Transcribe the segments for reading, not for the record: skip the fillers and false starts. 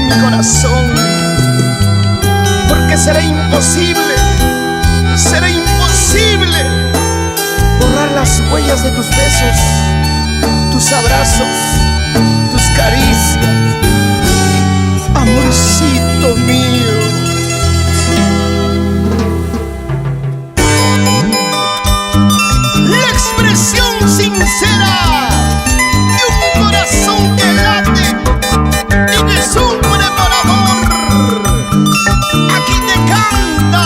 en mi corazón, porque será imposible borrar las huellas de tus besos, tus abrazos, tus caricias, amorcito mío. La expresión sincera de un corazón que late y que sufre por amor. Aquí te canta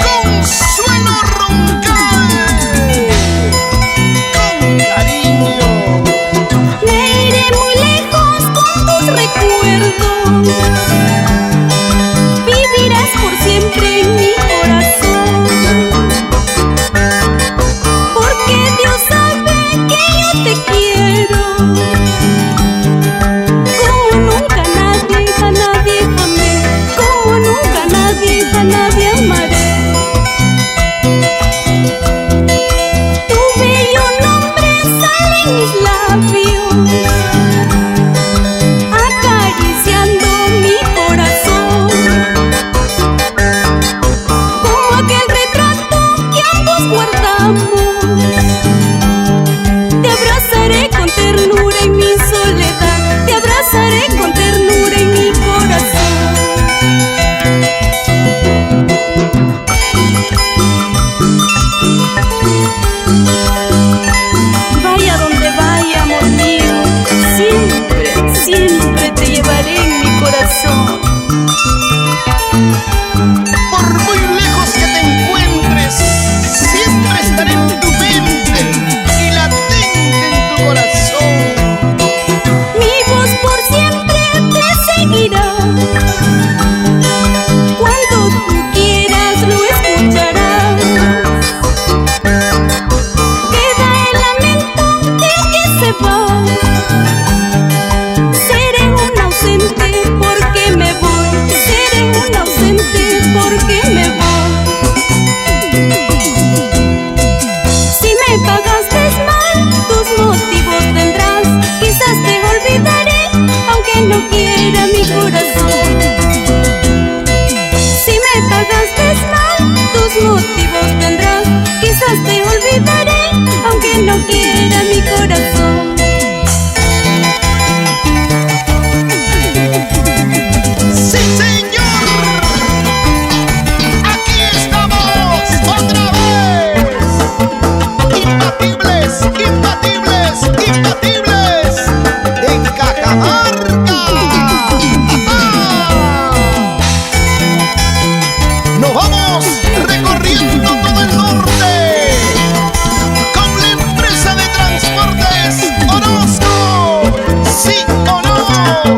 Consuelo Roncal, con cariño. Me iré muy lejos con tus recuerdos, vivirás por siempre en mi corazón, porque Dios sabe que yo te quiero como nunca nadie, a nadie amé, como nunca nadie, a nadie amaré. Tu bello nombre sale en mis labios, acariciando mi corazón, como aquel retrato que ambos guardamos. Te abrazaré con ternura en mi soledad, te abrazaré con ternura en mi corazón. Vaya donde vaya, amor mío, siempre, siempre te llevaré en mi corazón. Por muy lejos que te encuentres, siempre estaré en tu mente y latente en tu corazón. Mi voz por siempre te seguirá, cuando tú quieras lo escucharás. Queda el lamento del que se va, seré un ausente porque me voy, seré un ausente porque me voy. Si me pagaste mal, tus motivos tendrás, quizás te olvidaré, aunque no quiera mi corazón. Si me pagaste mal, tus motivos tendrás, quizás te olvidaré, aunque no quiera mi corazón. ¡Sí, señor! Aquí estamos otra vez. Imbatibles, imbatibles, imbatibles en Cajamarca. Nos vamos recorriendo todo el norte con la empresa de transportes Orozco. ¿Sí o no?